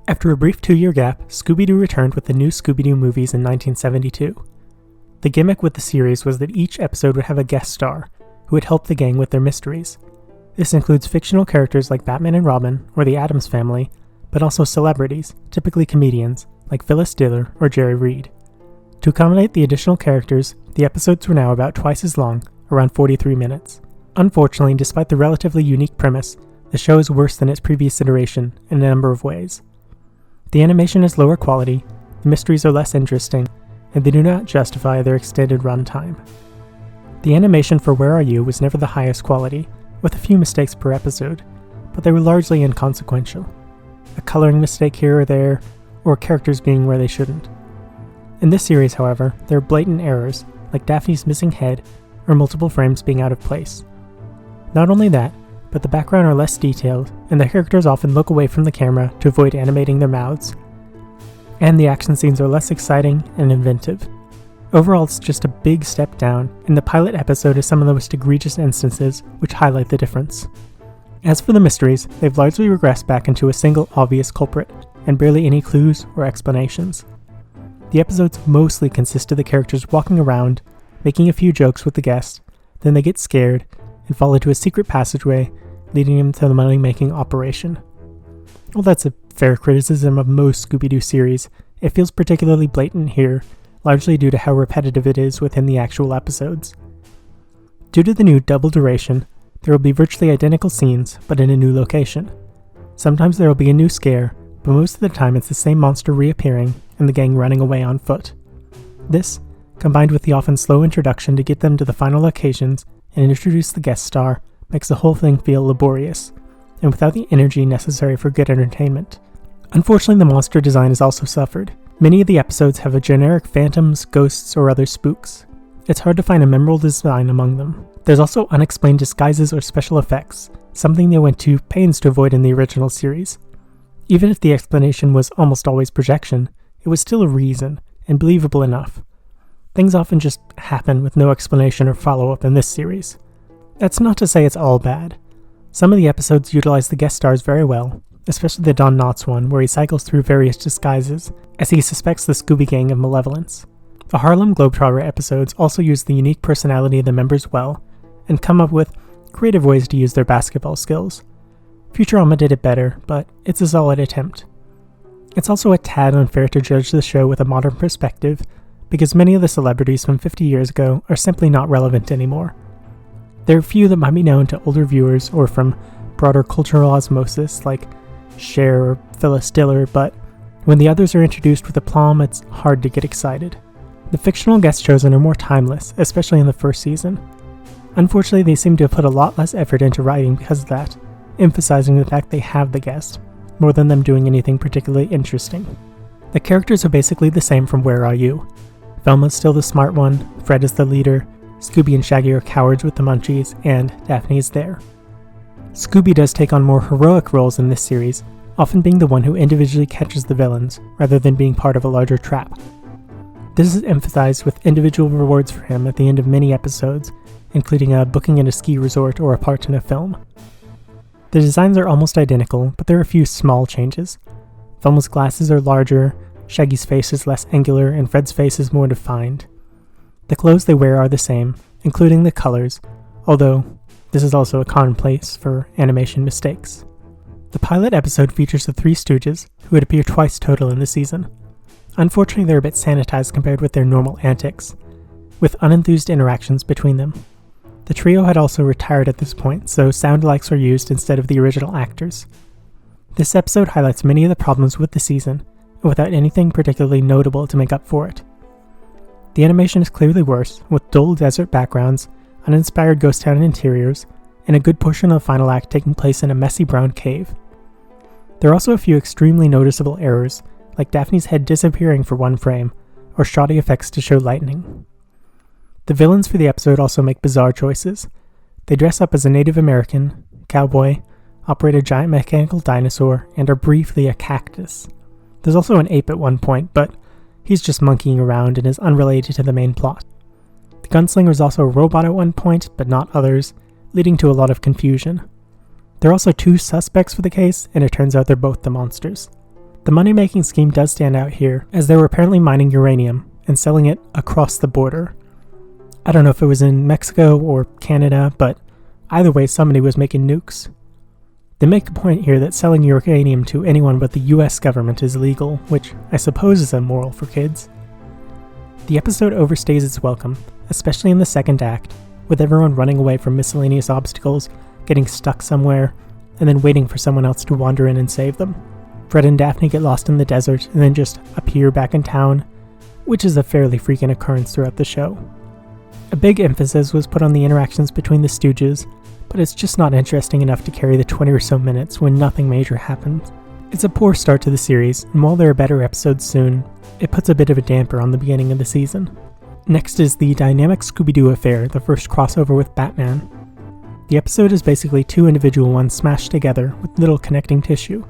After a brief 2-year gap, Scooby-Doo returned with the new Scooby-Doo movies in 1972. The gimmick with the series was that each episode would have a guest star, who would help the gang with their mysteries. This includes fictional characters like Batman and Robin, or the Addams Family, but also celebrities, typically comedians, like Phyllis Diller or Jerry Reed. To accommodate the additional characters, the episodes were now about twice as long, around 43 minutes. Unfortunately, despite the relatively unique premise, the show is worse than its previous iteration in a number of ways. The animation is lower quality, the mysteries are less interesting, and they do not justify their extended runtime. The animation for Where Are You was never the highest quality, with a few mistakes per episode, but they were largely inconsequential. A coloring mistake here or there, or characters being where they shouldn't. In this series, however, there are blatant errors, like Daphne's missing head, or multiple frames being out of place. Not only that, but the background are less detailed, and the characters often look away from the camera to avoid animating their mouths. And the action scenes are less exciting and inventive. Overall, it's just a big step down, and the pilot episode is some of the most egregious instances, which highlight the difference. As for the mysteries, they've largely regressed back into a single obvious culprit, and barely any clues or explanations. The episodes mostly consist of the characters walking around, making a few jokes with the guests, then they get scared, and fall into a secret passageway, leading them to the money-making operation. While that's a fair criticism of most Scooby-Doo series, it feels particularly blatant here, largely due to how repetitive it is within the actual episodes. Due to the new double duration, there will be virtually identical scenes, but in a new location. Sometimes there will be a new scare, but most of the time it's the same monster reappearing and the gang running away on foot. This, combined with the often slow introduction to get them to the final locations and introduce the guest star, makes the whole thing feel laborious, and without the energy necessary for good entertainment. Unfortunately, the monster design has also suffered. Many of the episodes have a generic phantoms, ghosts, or other spooks. It's hard to find a memorable design among them. There's also unexplained disguises or special effects, something they went to pains to avoid in the original series. Even if the explanation was almost always projection, it was still a reason, and believable enough. Things often just happen with no explanation or follow-up in this series. That's not to say it's all bad. Some of the episodes utilize the guest stars very well, especially the Don Knotts one where he cycles through various disguises as he suspects the Scooby Gang of malevolence. The Harlem Globetrotter episodes also use the unique personality of the members well, and come up with creative ways to use their basketball skills. Futurama did it better, but it's a solid attempt. It's also a tad unfair to judge the show with a modern perspective, because many of the celebrities from 50 years ago are simply not relevant anymore. There are few that might be known to older viewers or from broader cultural osmosis like Cher or Phyllis Diller, but when the others are introduced with aplomb, it's hard to get excited. The fictional guests chosen are more timeless, especially in the first season. Unfortunately, they seem to have put a lot less effort into writing because of that, emphasizing the fact they have the guest, more than them doing anything particularly interesting. The characters are basically the same from Where Are You? Velma's still the smart one, Fred is the leader, Scooby and Shaggy are cowards with the munchies, and Daphne is there. Scooby does take on more heroic roles in this series, often being the one who individually catches the villains, rather than being part of a larger trap. This is emphasized with individual rewards for him at the end of many episodes, including a booking at a ski resort or a part in a film. The designs are almost identical, but there are a few small changes. Velma's glasses are larger, Shaggy's face is less angular, and Fred's face is more defined. The clothes they wear are the same, including the colors, although this is also a commonplace for animation mistakes. The pilot episode features the Three Stooges, who would appear twice total in the season. Unfortunately, they're a bit sanitized compared with their normal antics, with unenthused interactions between them. The trio had also retired at this point, so sound-alikes were used instead of the original actors. This episode highlights many of the problems with the season, without anything particularly notable to make up for it. The animation is clearly worse, with dull desert backgrounds, uninspired ghost town interiors, and a good portion of the final act taking place in a messy brown cave. There are also a few extremely noticeable errors, like Daphne's head disappearing for one frame, or shoddy effects to show lightning. The villains for the episode also make bizarre choices. They dress up as a Native American, cowboy, operate a giant mechanical dinosaur, and are briefly a cactus. There's also an ape at one point, but he's just monkeying around and is unrelated to the main plot. The gunslinger is also a robot at one point, but not others, leading to a lot of confusion. There are also two suspects for the case, and it turns out they're both the monsters. The money-making scheme does stand out here, as they were apparently mining uranium and selling it across the border. I don't know if it was in Mexico or Canada, but either way somebody was making nukes. They make a point here that selling uranium to anyone but the US government is illegal, which I suppose is immoral for kids. The episode overstays its welcome, especially in the second act, with everyone running away from miscellaneous obstacles, getting stuck somewhere, and then waiting for someone else to wander in and save them. Fred and Daphne get lost in the desert and then just appear back in town, which is a fairly frequent occurrence throughout the show. A big emphasis was put on the interactions between the Stooges, but it's just not interesting enough to carry the 20 or so minutes when nothing major happens. It's a poor start to the series, and while there are better episodes soon, it puts a bit of a damper on the beginning of the season. Next is the dynamic Scooby-Doo affair, the first crossover with Batman. The episode is basically two individual ones smashed together with little connecting tissue.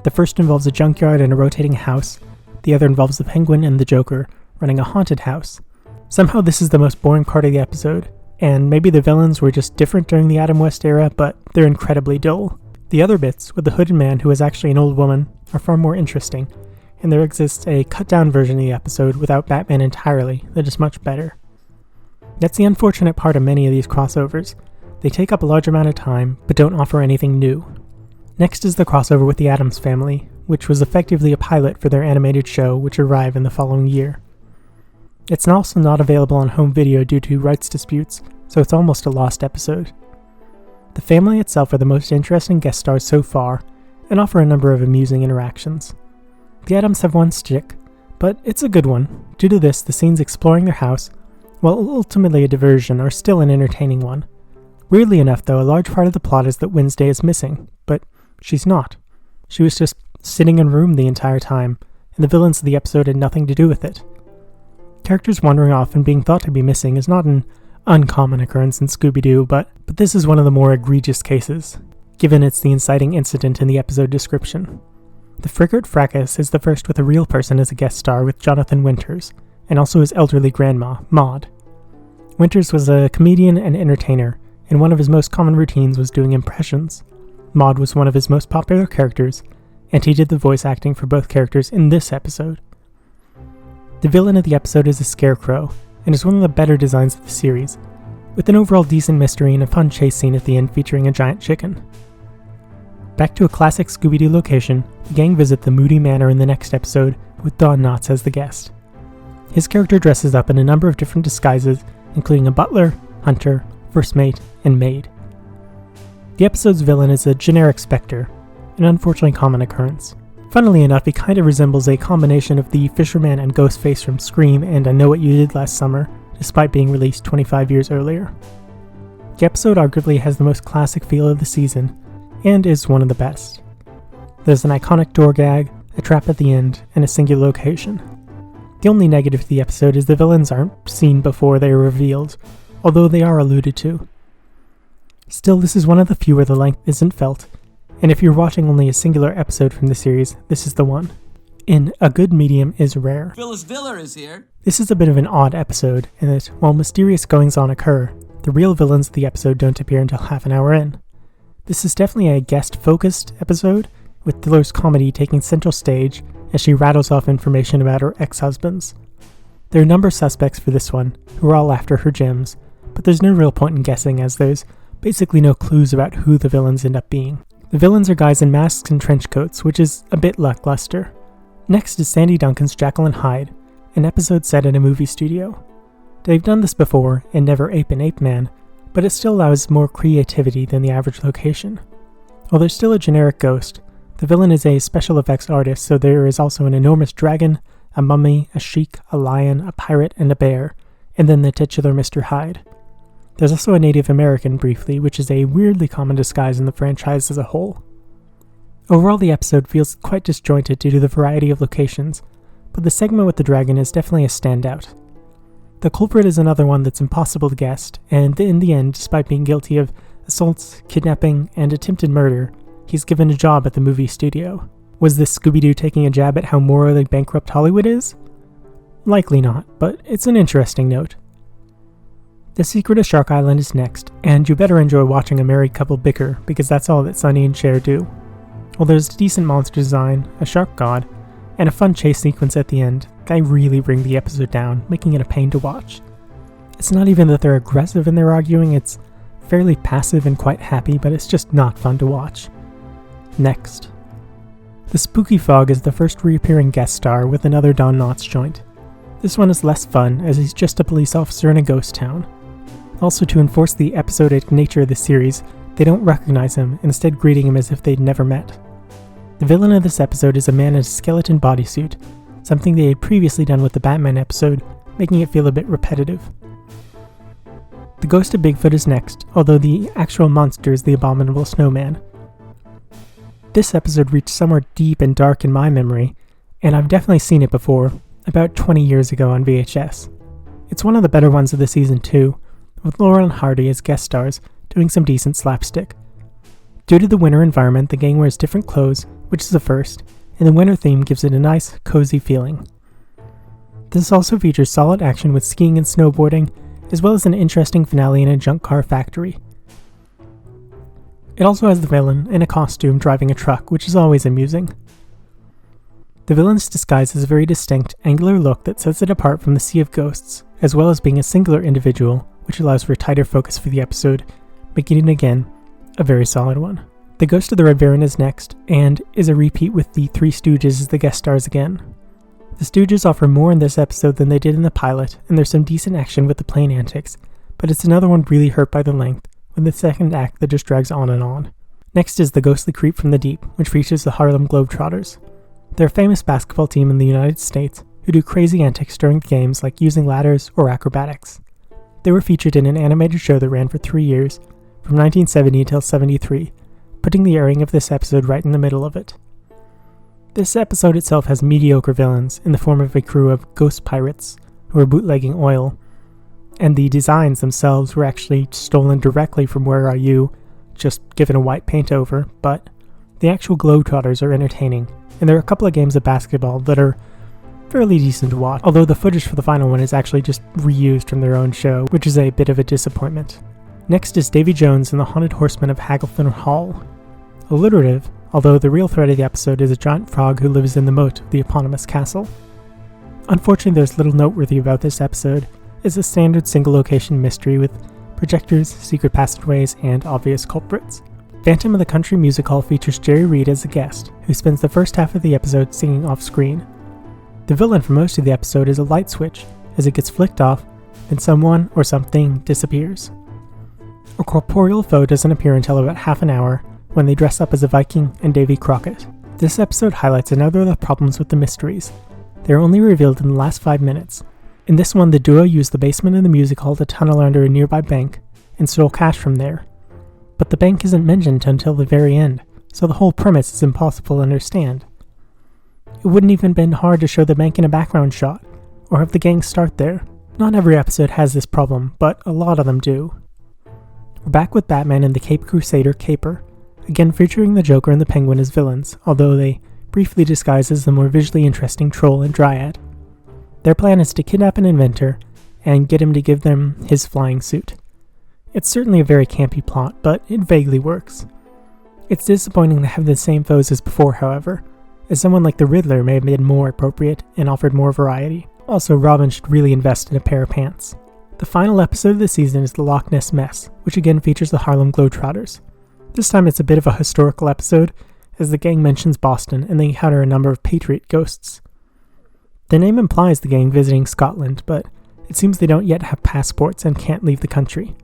The first involves a junkyard and a rotating house, the other involves the Penguin and the Joker running a haunted house. Somehow this is the most boring part of the episode, and maybe the villains were just different during the Adam West era, but they're incredibly dull. The other bits, with the hooded man who is actually an old woman, are far more interesting, and there exists a cut-down version of the episode without Batman entirely that is much better. That's the unfortunate part of many of these crossovers. They take up a large amount of time, but don't offer anything new. Next is the crossover with the Addams Family, which was effectively a pilot for their animated show, which arrived in the following year. It's also not available on home video due to rights disputes, so it's almost a lost episode. The family itself are the most interesting guest stars so far, and offer a number of amusing interactions. The Addams have one shtick, but it's a good one. Due to this, the scenes exploring their house, while ultimately a diversion, are still an entertaining one. Weirdly enough, though, a large part of the plot is that Wednesday is missing, but she's not. She was just sitting in a room the entire time, and the villains of the episode had nothing to do with it. Characters wandering off and being thought to be missing is not an uncommon occurrence in Scooby-Doo, but this is one of the more egregious cases, given it's the inciting incident in the episode description. The Friggert Fracas is the first with a real person as a guest star with Jonathan Winters, and also his elderly grandma, Maud. Winters was a comedian and entertainer, and one of his most common routines was doing impressions. Maud was one of his most popular characters, and he did the voice acting for both characters in this episode. The villain of the episode is a scarecrow, and is one of the better designs of the series, with an overall decent mystery and a fun chase scene at the end featuring a giant chicken. Back to a classic Scooby-Doo location, the gang visit the Moody Manor in the next episode with Don Knotts as the guest. His character dresses up in a number of different disguises, including a butler, hunter, first mate, and maid. The episode's villain is a generic specter, an unfortunately common occurrence. Funnily enough, he kind of resembles a combination of the Fisherman and Ghostface from Scream and I Know What You Did Last Summer, despite being released 25 years earlier. The episode arguably has the most classic feel of the season, and is one of the best. There's an iconic door gag, a trap at the end, and a singular location. The only negative to the episode is the villains aren't seen before they are revealed, although they are alluded to. Still, this is one of the few where the length isn't felt, and if you're watching only a singular episode from the series, this is the one. In A Good Medium is Rare. Phyllis Viller is here. This is a bit of an odd episode, in that while mysterious goings-on occur, the real villains of the episode don't appear until half an hour in. This is definitely a guest-focused episode, with Diller's comedy taking central stage as she rattles off information about her ex-husbands. There are a number of suspects for this one, who are all after her gems, but there's no real point in guessing as there's basically no clues about who the villains end up being. The villains are guys in masks and trench coats, which is a bit lackluster. Next is Sandy Duncan's Jekyll and Hyde, an episode set in a movie studio. They've done this before in Never Ape and Ape Man, but it still allows more creativity than the average location. While there's still a generic ghost, the villain is a special effects artist, so there is also an enormous dragon, a mummy, a sheik, a lion, a pirate, and a bear, and then the titular Mr. Hyde. There's also a Native American briefly, which is a weirdly common disguise in the franchise as a whole. Overall, the episode feels quite disjointed due to the variety of locations, but the segment with the dragon is definitely a standout. The culprit is another one that's impossible to guess, and in the end, despite being guilty of assaults, kidnapping, and attempted murder, he's given a job at the movie studio. Was this Scooby-Doo taking a jab at how morally bankrupt Hollywood is? Likely not, but it's an interesting note. The Secret of Shark Island is next, and you better enjoy watching a married couple bicker, because that's all that Sonny and Cher do. While there's a decent monster design, a shark god, and a fun chase sequence at the end, they really bring the episode down, making it a pain to watch. It's not even that they're aggressive in their arguing, it's fairly passive and quite happy, but it's just not fun to watch. Next. The Spooky Fog is the first reappearing guest star with another Don Knotts joint. This one is less fun, as he's just a police officer in a ghost town. Also, to enforce the episodic nature of the series, they don't recognize him, instead greeting him as if they'd never met. The villain of this episode is a man in a skeleton bodysuit, something they had previously done with the Batman episode, making it feel a bit repetitive. The Ghost of Bigfoot is next, although the actual monster is the Abominable Snowman. This episode reached somewhere deep and dark in my memory, and I've definitely seen it before, about 20 years ago on VHS. It's one of the better ones of the season too, with Laurel and Hardy as guest stars, doing some decent slapstick. Due to the winter environment, the gang wears different clothes, which is a first, and the winter theme gives it a nice, cozy feeling. This also features solid action with skiing and snowboarding, as well as an interesting finale in a junk car factory. It also has the villain in a costume driving a truck, which is always amusing. The villain's disguise has a very distinct, angular look that sets it apart from the sea of ghosts, as well as being a singular individual, which allows for a tighter focus for the episode, making it again a very solid one. The Ghost of the Red Baron is next, and is a repeat with the Three Stooges as the guest stars again. The Stooges offer more in this episode than they did in the pilot, and there's some decent action with the plane antics, but it's another one really hurt by the length, with the second act that just drags on and on. Next is The Ghostly Creep from the Deep, which features the Harlem Globetrotters. They're a famous basketball team in the United States who do crazy antics during games like using ladders or acrobatics. They were featured in an animated show that ran for 3 years, from 1970 till 73, putting the airing of this episode right in the middle of it. This episode itself has mediocre villains in the form of a crew of ghost pirates who are bootlegging oil, and the designs themselves were actually stolen directly from Where Are You, just given a white paint over, but the actual Globetrotters are entertaining, and there are a couple of games of basketball that are fairly decent to watch, although the footage for the final one is actually just reused from their own show, which is a bit of a disappointment. Next is Davy Jones and the Haunted Horseman of Haggleford Hall. Alliterative, although the real threat of the episode is a giant frog who lives in the moat of the eponymous castle. Unfortunately, there's little noteworthy about this episode. It's a standard single-location mystery with projectors, secret passageways, and obvious culprits. Phantom of the Country Music Hall features Jerry Reed as a guest, who spends the first half of the episode singing off-screen. The villain for most of the episode is a light switch. As it gets flicked off, then someone or something disappears. A corporeal foe doesn't appear until about half an hour, when they dress up as a Viking and Davy Crockett. This episode highlights another of the problems with the mysteries. They are only revealed in the last 5 minutes. In this one, the duo used the basement of the music hall to tunnel under a nearby bank and stole cash from there. But the bank isn't mentioned until the very end, so the whole premise is impossible to understand. It wouldn't even been hard to show the bank in a background shot, or have the gang start there. Not every episode has this problem, but a lot of them do. We're back with Batman and the Cape Crusader Caper, again featuring the Joker and the Penguin as villains, although they briefly disguise as the more visually interesting Troll and Dryad. Their plan is to kidnap an inventor and get him to give them his flying suit. It's certainly a very campy plot, but it vaguely works. It's disappointing to have the same foes as before, however, as someone like the Riddler may have been more appropriate and offered more variety. Also, Robin should really invest in a pair of pants. The final episode of the season is the Loch Ness Mess, which again features the Harlem Globetrotters. This time it's a bit of a historical episode, as the gang mentions Boston and they encounter a number of patriot ghosts. The name implies the gang visiting Scotland, but it seems they don't yet have passports and can't leave the country.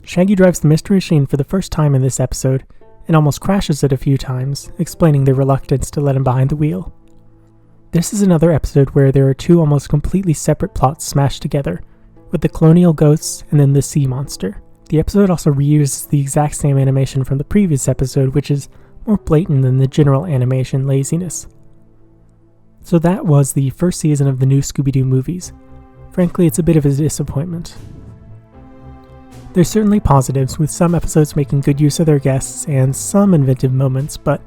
Shaggy drives the Mystery Machine for the first time in this episode, and almost crashes it a few times, explaining their reluctance to let him behind the wheel. This is another episode where there are two almost completely separate plots smashed together, with the colonial ghosts and then the sea monster. The episode also reuses the exact same animation from the previous episode, which is more blatant than the general animation laziness. So that was the first season of the new Scooby-Doo movies. Frankly, it's a bit of a disappointment. There's certainly positives, with some episodes making good use of their guests and some inventive moments, but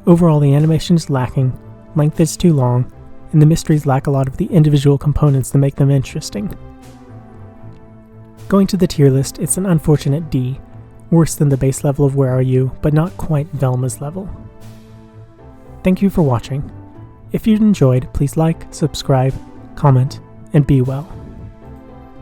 overall the animation is lacking, length is too long, and the mysteries lack a lot of the individual components that make them interesting. Going to the tier list, it's an unfortunate D, worse than the base level of Where Are You, but not quite Velma's level. Thank you for watching. If you enjoyed, please like, subscribe, comment, and be well.